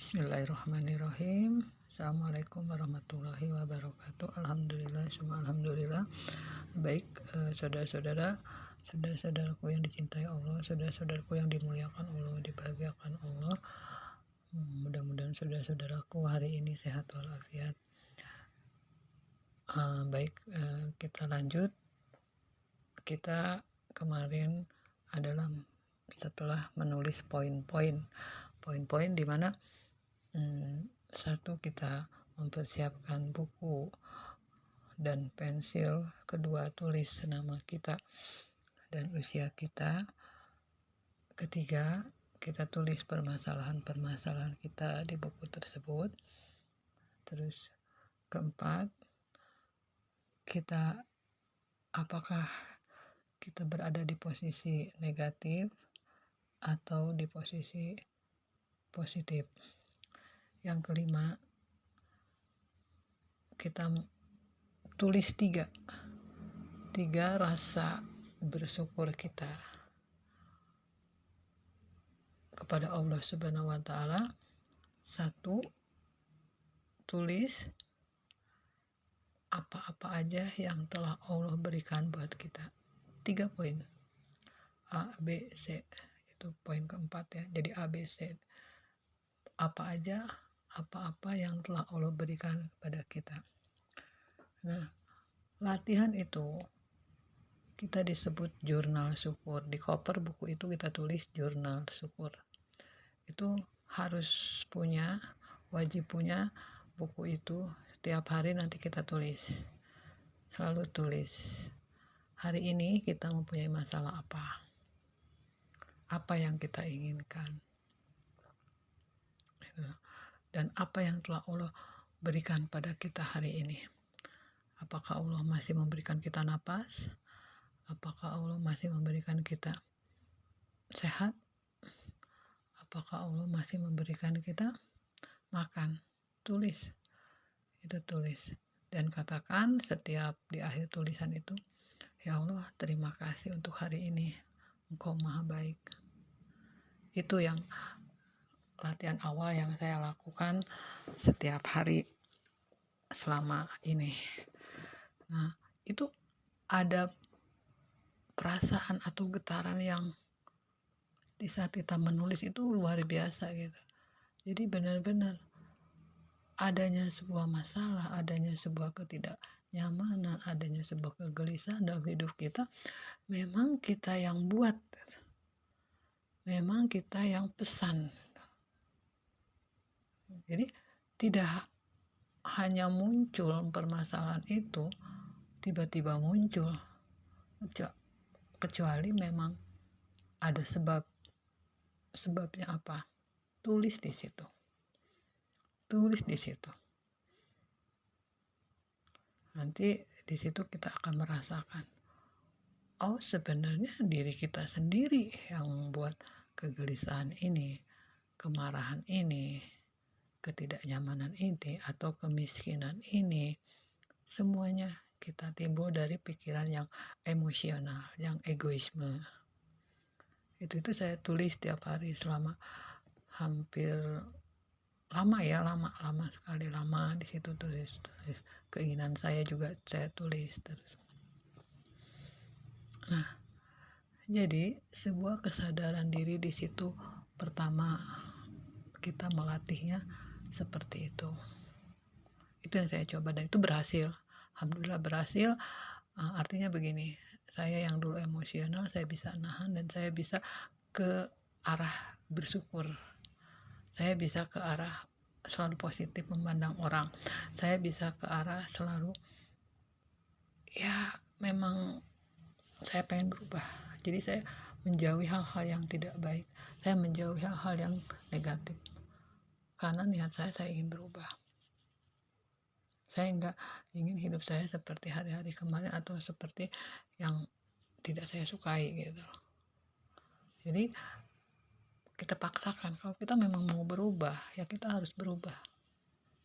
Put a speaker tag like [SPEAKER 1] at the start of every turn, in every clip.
[SPEAKER 1] Bismillahirrahmanirrahim. Assalamualaikum warahmatullahi wabarakatuh. Alhamdulillah, semua alhamdulillah. Baik, saudara-saudaraku yang dicintai Allah, saudara-saudaraku yang dimuliakan Allah, dibahagiakan Allah. Mudah-mudahan saudara-saudaraku hari ini sehat walafiat. Kita lanjut. Kita kemarin adalah setelah menulis poin-poin di mana satu, kita mempersiapkan buku dan pensil. Kedua, tulis nama kita dan usia kita. Ketiga, kita tulis permasalahan kita di buku tersebut. Terus keempat, apakah kita berada di posisi negatif atau di posisi positif. Yang kelima, kita tulis tiga rasa bersyukur kita kepada Allah Subhanahu wa Ta'ala. Satu, tulis apa-apa aja yang telah Allah berikan buat kita. 3 poin, A, B, C. Itu poin keempat ya. Jadi A, B, C. Apa-apa yang telah Allah berikan kepada kita. Nah, latihan itu kita disebut jurnal syukur. Di cover buku itu kita tulis jurnal syukur. Itu harus wajib punya buku itu. Setiap hari nanti kita tulis. Selalu tulis. Hari ini kita mempunyai masalah apa? Apa yang kita inginkan? Dan apa yang telah Allah berikan pada kita hari ini. Apakah Allah masih memberikan kita napas? Apakah Allah masih memberikan kita sehat? Apakah Allah masih memberikan kita makan? Tulis. Itu tulis. Dan katakan setiap di akhir tulisan itu, ya Allah, terima kasih untuk hari ini. Engkau maha baik. Itu yang latihan awal yang saya lakukan setiap hari selama ini. Nah, itu ada perasaan atau getaran yang di saat kita menulis itu luar biasa gitu. Jadi benar-benar adanya sebuah masalah, adanya sebuah ketidaknyamanan, adanya sebuah kegelisahan dalam hidup kita, memang kita yang buat. Memang kita yang pesan. Jadi tidak hanya muncul permasalahan itu tiba-tiba muncul, kecuali memang ada sebabnya apa. Tulis di situ. Nanti di situ kita akan merasakan, oh sebenarnya diri kita sendiri yang buat kegelisahan ini, kemarahan ini, ketidaknyamanan ini, atau kemiskinan ini. Semuanya kita timbul dari pikiran yang emosional, yang egoisme. Itu saya tulis tiap hari selama hampir lama sekali di situ tulis. Keinginan saya juga saya tulis terus. Nah, jadi sebuah kesadaran diri di situ pertama kita melatihnya seperti itu. Itu yang saya coba dan itu berhasil. Alhamdulillah berhasil. Artinya begini, saya yang dulu emosional, saya bisa nahan dan saya bisa ke arah bersyukur. Saya bisa ke arah selalu positif memandang orang. Saya bisa ke arah selalu, ya memang saya pengen berubah. Jadi saya menjauhi hal-hal yang tidak baik. Saya menjauhi hal-hal yang negatif. Karena niat saya ingin berubah. Saya enggak ingin hidup saya seperti hari-hari kemarin atau seperti yang tidak saya sukai gitu. Jadi kita paksakan, kalau kita memang mau berubah, ya kita harus berubah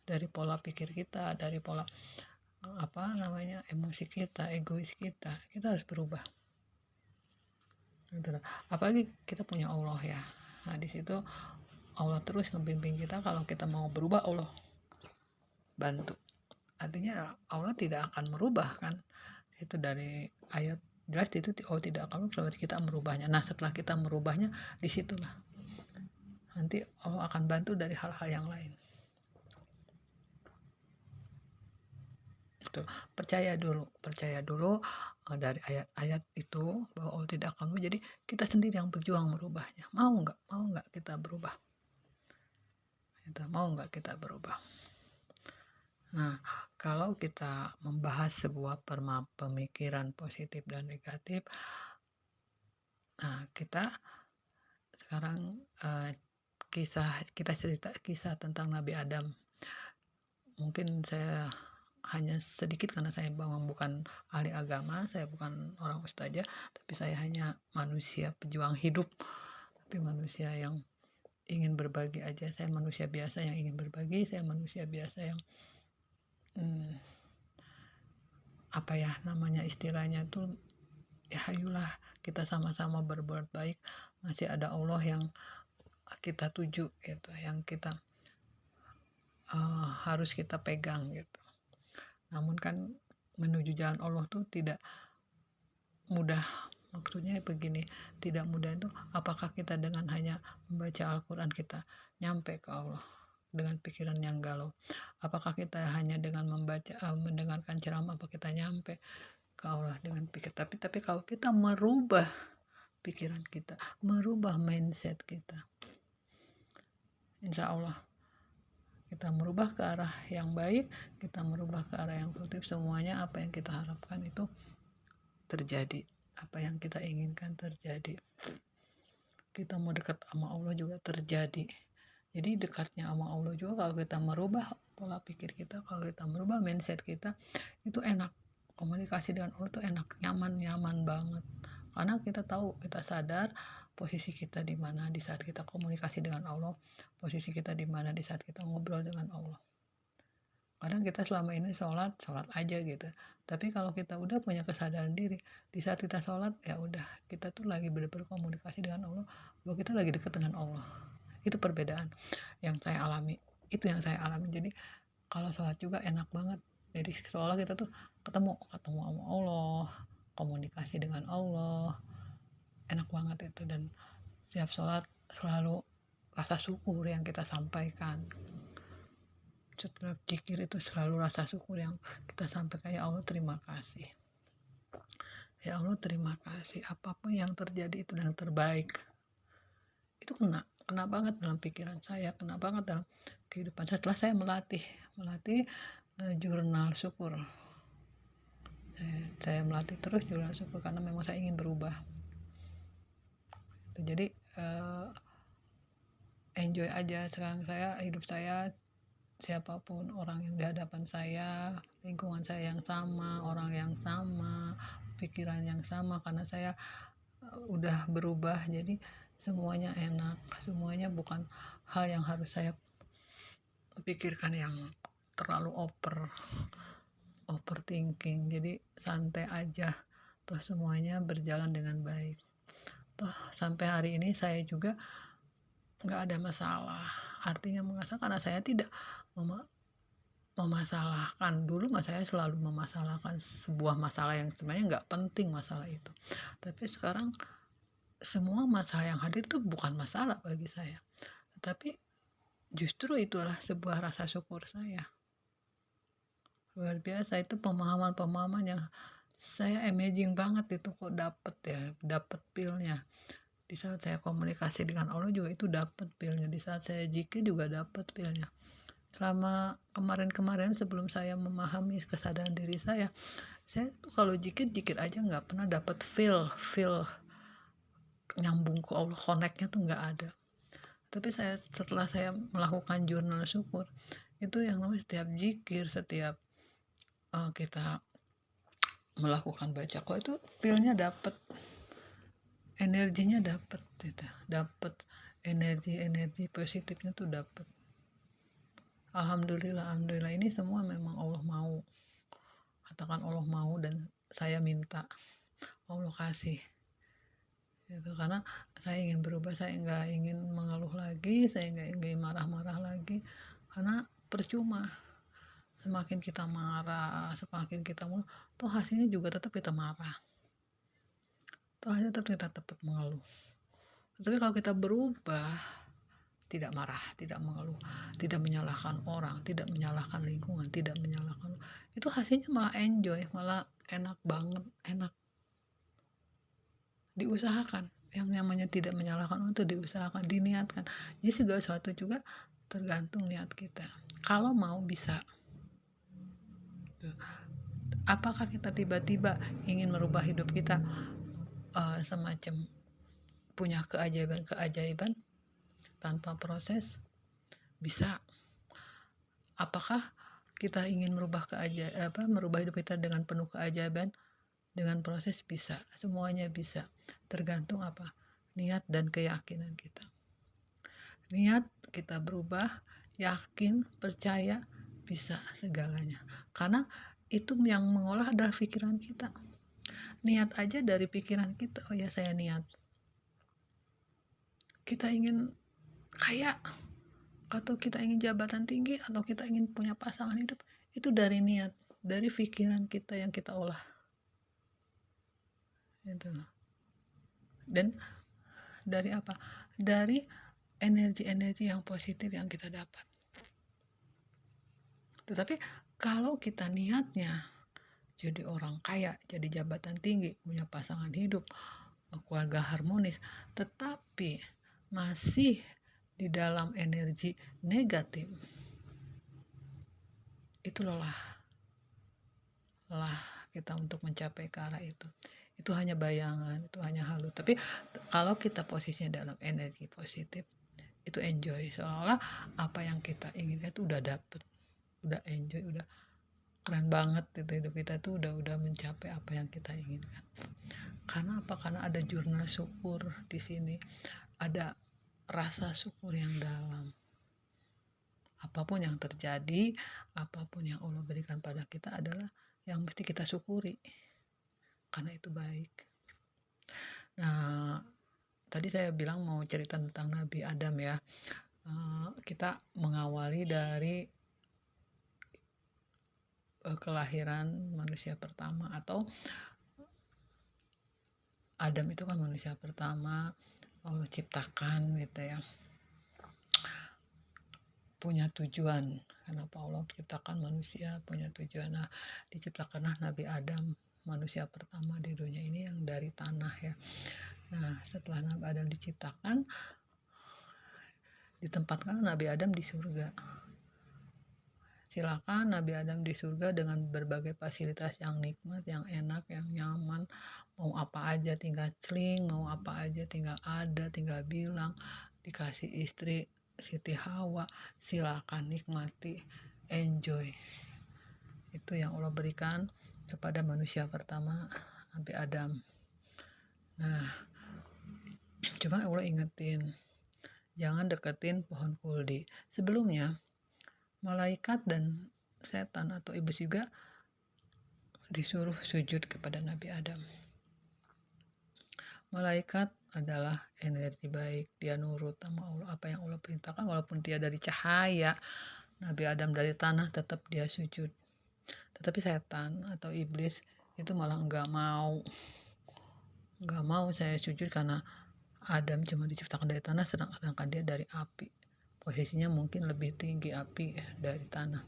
[SPEAKER 1] dari pola pikir kita, dari pola emosi kita, egois kita harus berubah. Apalagi kita punya Allah ya. Nah di situ Allah terus membimbing kita. Kalau kita mau berubah, Allah bantu. Artinya Allah tidak akan merubah kan, itu dari ayat jelas itu Allah tidak akan merubah, kita merubahnya. Nah setelah kita merubahnya, disitulah nanti Allah akan bantu dari hal-hal yang lain. Itu percaya dulu dari ayat-ayat itu bahwa Allah tidak akan merubah. Jadi kita sendiri yang berjuang merubahnya. Mau nggak kita berubah? Mau nggak kita berubah? Nah, kalau kita membahas sebuah pemikiran positif dan negatif, nah kita sekarang kita cerita kisah tentang Nabi Adam. Mungkin saya hanya sedikit karena saya bukan ahli agama, saya bukan orang ustazah, tapi saya hanya manusia pejuang hidup, tapi manusia yang ingin berbagi aja. Saya manusia biasa yang ingin berbagi, saya manusia biasa yang istilahnya tuh ya ayolah kita sama-sama berbuat baik. Masih ada Allah yang kita tuju gitu, yang kita harus kita pegang gitu. Namun kan menuju jalan Allah tuh tidak mudah. Maksudnya begini, tidak mudah itu apakah kita dengan hanya membaca Al-Quran kita nyampe ke Allah dengan pikiran yang galau? Apakah kita hanya dengan mendengarkan ceramah apa kita nyampe ke Allah dengan pikir? Tapi kalau kita merubah pikiran kita, merubah mindset kita, insya Allah kita merubah ke arah yang baik, kita merubah ke arah yang positif, semuanya apa yang kita harapkan itu terjadi, apa yang kita inginkan terjadi. Kita mau dekat sama Allah juga terjadi. Jadi dekatnya sama Allah juga kalau kita merubah pola pikir kita, kalau kita merubah mindset kita, itu enak. Komunikasi dengan Allah itu enak, nyaman banget. Karena kita tahu, kita sadar posisi kita di mana di saat kita komunikasi dengan Allah, posisi kita di mana di saat kita ngobrol dengan Allah. Kadang kita selama ini sholat aja gitu. Tapi kalau kita udah punya kesadaran diri, di saat kita sholat ya udah kita tuh lagi berkomunikasi dengan Allah, bahwa kita lagi dekat dengan Allah. Itu perbedaan yang saya alami. Itu yang saya alami. Jadi kalau sholat juga enak banget. Jadi seolah kita tuh ketemu sama Allah, komunikasi dengan Allah, enak banget itu. Dan setiap sholat selalu rasa syukur yang kita sampaikan. Setelah zikir itu selalu rasa syukur yang kita sampaikan, ya Allah terima kasih. Ya Allah terima kasih, apapun yang terjadi itu yang terbaik. Itu kena banget dalam pikiran saya, kena banget dalam kehidupan saya. Setelah saya melatih jurnal syukur. Saya melatih terus jurnal syukur karena memang saya ingin berubah. Jadi enjoy aja sekarang hidup saya, siapapun orang yang di hadapan saya, lingkungan saya yang sama, orang yang sama, pikiran yang sama, karena saya udah berubah. Jadi semuanya enak, semuanya bukan hal yang harus saya pikirkan yang terlalu overthinking. Jadi santai aja, toh semuanya berjalan dengan baik. Toh sampai hari ini saya juga nggak ada masalah. Artinya masalah karena saya tidak memasalahkan. Dulu saya selalu memasalahkan sebuah masalah yang sebenarnya nggak penting masalah itu. Tapi sekarang semua masalah yang hadir itu bukan masalah bagi saya. Tapi justru itulah sebuah rasa syukur saya. Luar biasa, itu pemahaman yang saya amazing banget itu kok dapet feel-nya. Di saat saya komunikasi dengan Allah juga itu dapat feel-nya. Di saat saya zikir juga dapat feel-nya. Selama kemarin sebelum saya memahami kesadaran diri saya tuh kalau zikir aja nggak pernah dapat feel nyambung ke Allah, connect-nya tuh nggak ada. Tapi setelah saya melakukan jurnal syukur, itu yang namanya setiap zikir, setiap kita melakukan baca kok itu feel-nya dapat, energinya dapat gitu, dapat energi positifnya tuh dapat. Alhamdulillah ini semua memang Allah mau. Katakan Allah mau dan saya minta, Allah kasih. gitu. Karena saya ingin berubah, saya nggak ingin mengeluh lagi, saya nggak ingin marah-marah lagi, karena percuma. Semakin kita marah, semakin kita toh hasilnya juga tetap kita marah, toh hasilnya tetap mengeluh. Tapi kalau kita berubah, tidak marah, tidak mengeluh, tidak menyalahkan orang, tidak menyalahkan lingkungan, tidak menyalahkan, itu hasilnya malah enjoy, malah enak banget, enak. Diusahakan, yang namanya tidak menyalahkan orang itu diusahakan, diniatkan. Jadi segala sesuatu juga tergantung niat kita. Kalau mau bisa. Apakah kita tiba-tiba ingin merubah hidup kita semacam punya keajaiban tanpa proses? Bisa. Apakah kita ingin merubah hidup kita dengan penuh keajaiban dengan proses? Bisa. Semuanya bisa. Tergantung apa? Niat dan keyakinan kita. Niat kita berubah, yakin, percaya, bisa segalanya. Karena itu yang mengolah adalah pikiran kita. Niat aja dari pikiran kita, oh ya saya niat. Kita ingin kaya, atau kita ingin jabatan tinggi, atau kita ingin punya pasangan hidup, itu dari niat, dari pikiran kita yang kita olah. Itu loh. Dan dari apa? Dari energi-energi yang positif yang kita dapat. Tetapi kalau kita niatnya jadi orang kaya, jadi jabatan tinggi, punya pasangan hidup, keluarga harmonis, tetapi masih di dalam energi negatif, itu lelah kita untuk mencapai ke arah itu. Itu hanya bayangan, itu hanya halu. Tapi kalau kita posisinya dalam energi positif, itu enjoy, seolah-olah apa yang kita inginkan itu udah dapet, udah enjoy, udah keren banget gitu. Hidup kita tuh udah mencapai apa yang kita inginkan. Karena apa? Karena ada jurnal syukur di sini, ada rasa syukur yang dalam. Apapun yang terjadi, apapun yang Allah berikan pada kita adalah yang mesti kita syukuri, karena itu baik. Nah, tadi saya bilang mau cerita tentang Nabi Adam ya. Kita mengawali dari kelahiran manusia pertama, atau Adam itu kan manusia pertama Allah ciptakan gitu ya, punya tujuan. Kenapa Allah ciptakan manusia, punya tujuan. Nah, diciptakanlah Nabi Adam, manusia pertama di dunia ini yang dari tanah ya. Nah, setelah Nabi Adam diciptakan, ditempatkan Nabi Adam di surga. Silakan Nabi Adam di surga dengan berbagai fasilitas yang nikmat, yang enak, yang nyaman. Mau apa aja tinggal celing, mau apa aja tinggal ada, tinggal bilang. Dikasih istri Siti Hawa, silakan nikmati, enjoy. Itu yang Allah berikan kepada manusia pertama, Nabi Adam. Nah, cuma Allah ingetin, jangan deketin pohon kuldi. Sebelumnya malaikat dan setan atau iblis juga disuruh sujud kepada Nabi Adam. Malaikat adalah energi baik, dia nurut sama Allah, apa yang Allah perintahkan, walaupun dia dari cahaya, Nabi Adam dari tanah, tetap dia sujud. Tetapi setan atau iblis itu malah nggak mau saya sujud, karena Adam cuma diciptakan dari tanah, sedangkan dia dari api, posisinya mungkin lebih tinggi api dari tanah.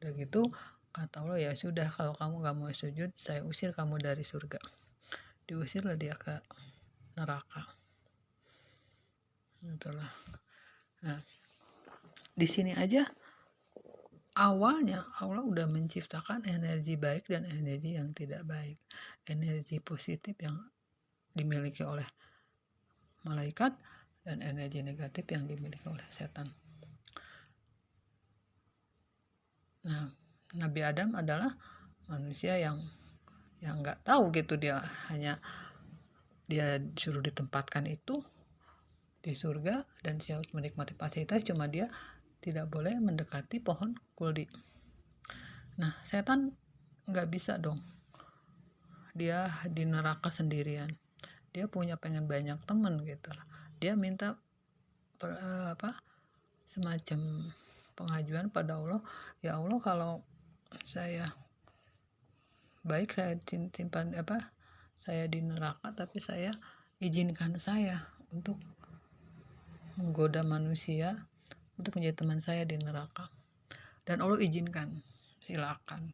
[SPEAKER 1] Udah gitu kata Allah, ya sudah, kalau kamu nggak mau sujud, saya usir kamu dari surga. Diusirlah dia ke neraka. Itulah. Nah, di sini aja awalnya Allah udah menciptakan energi baik dan energi yang tidak baik. Energi positif yang dimiliki oleh malaikat dan energi negatif yang dimiliki oleh setan. Nah, Nabi Adam adalah manusia yang nggak tahu gitu, dia disuruh ditempatkan itu di surga dan dia harus menikmati fasilitas, cuma dia tidak boleh mendekati pohon kuldi. Nah, setan nggak bisa dong, dia di neraka sendirian. dia punya pengen banyak teman gitu lah. Dia minta semacam pengajuan pada Allah, ya Allah kalau saya baik saya simpan saya di neraka, tapi saya izinkan saya untuk menggoda manusia untuk menjadi teman saya di neraka. Dan Allah izinkan, silakan.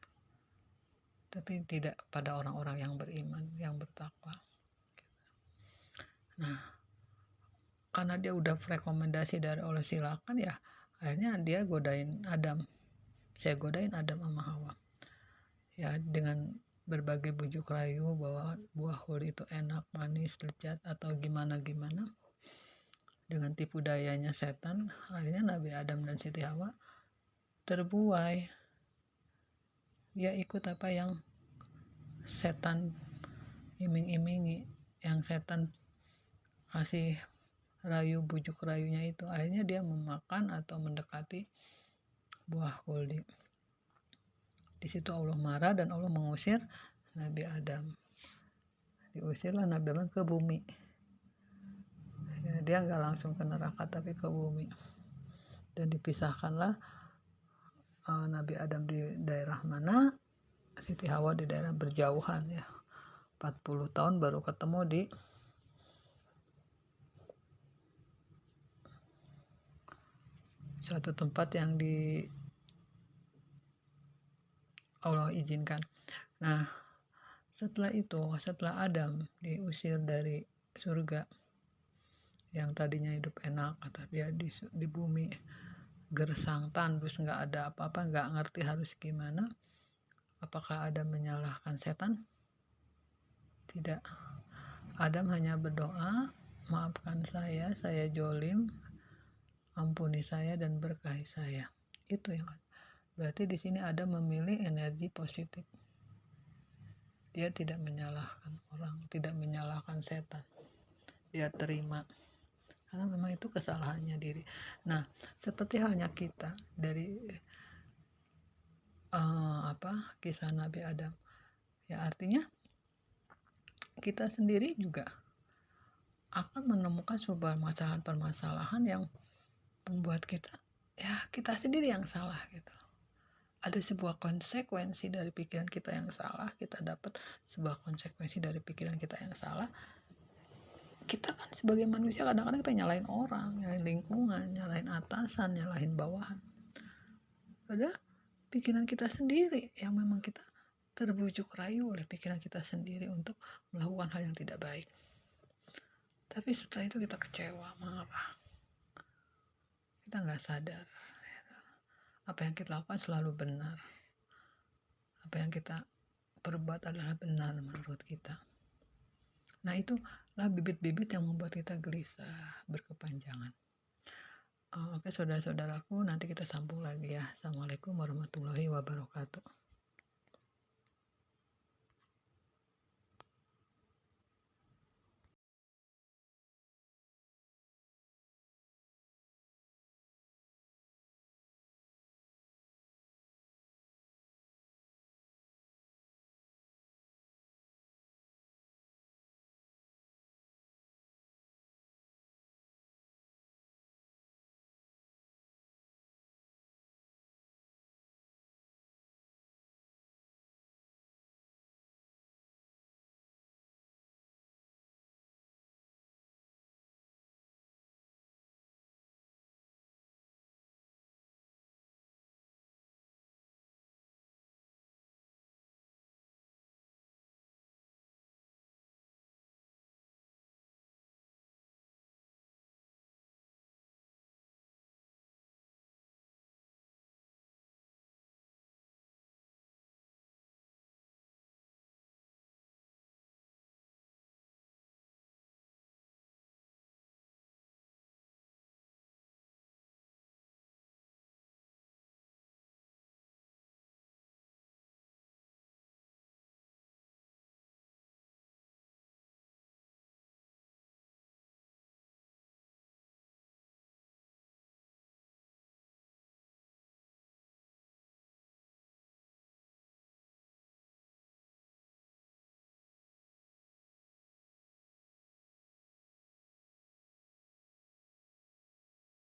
[SPEAKER 1] Tapi tidak pada orang-orang yang beriman, yang bertakwa. Nah, karena dia udah rekomendasi dari Allah silakan, ya akhirnya dia godain Adam. Saya godain Adam sama Hawa. Ya dengan berbagai bujuk rayu bahwa buah huri itu enak, manis, lezat atau gimana-gimana. Dengan tipu dayanya setan, akhirnya Nabi Adam dan Siti Hawa terbuai. Dia ikut apa yang setan iming-imingi, yang setan kasih rayu, bujuk rayunya itu. Akhirnya dia memakan atau mendekati buah kuldi. Di situ Allah marah dan Allah mengusir Nabi Adam. Diusirlah Nabi Adam ke bumi. Ya, dia nggak langsung ke neraka tapi ke bumi. Dan dipisahkanlah Nabi Adam di daerah mana, Siti Hawa di daerah berjauhan ya. 40 tahun baru ketemu di suatu tempat yang di Allah izinkan. Nah, setelah Adam diusir dari surga yang tadinya hidup enak, kata dia di bumi gersang tandus, nggak ada apa-apa, nggak ngerti harus gimana. Apakah Adam menyalahkan setan? Tidak. Adam hanya berdoa, maafkan saya jolim, ampuni saya dan berkahi saya. Itu yang ada. Berarti di sini Adam memilih energi positif. Dia tidak menyalahkan orang, tidak menyalahkan setan. Dia terima. Karena memang itu kesalahannya diri. Nah, seperti halnya kita dari kisah Nabi Adam. Ya artinya kita sendiri juga akan menemukan sebuah permasalahan yang membuat kita sendiri yang salah gitu. Ada sebuah konsekuensi dari pikiran kita yang salah, kita dapat sebuah konsekuensi dari pikiran kita yang salah. Kita kan sebagai manusia kadang-kadang kita nyalain orang, nyalain lingkungan, nyalain atasan, nyalain bawahan. Padahal pikiran kita sendiri yang memang kita terbujuk rayu oleh pikiran kita sendiri untuk melakukan hal yang tidak baik. Tapi setelah itu kita kecewa, marah. Kita nggak sadar. Apa yang kita lakukan selalu benar. Apa yang kita perbuat adalah benar menurut kita. Nah, itulah bibit-bibit yang membuat kita gelisah, berkepanjangan. Oke, saudara-saudaraku, nanti kita sambung lagi ya. Assalamualaikum warahmatullahi wabarakatuh.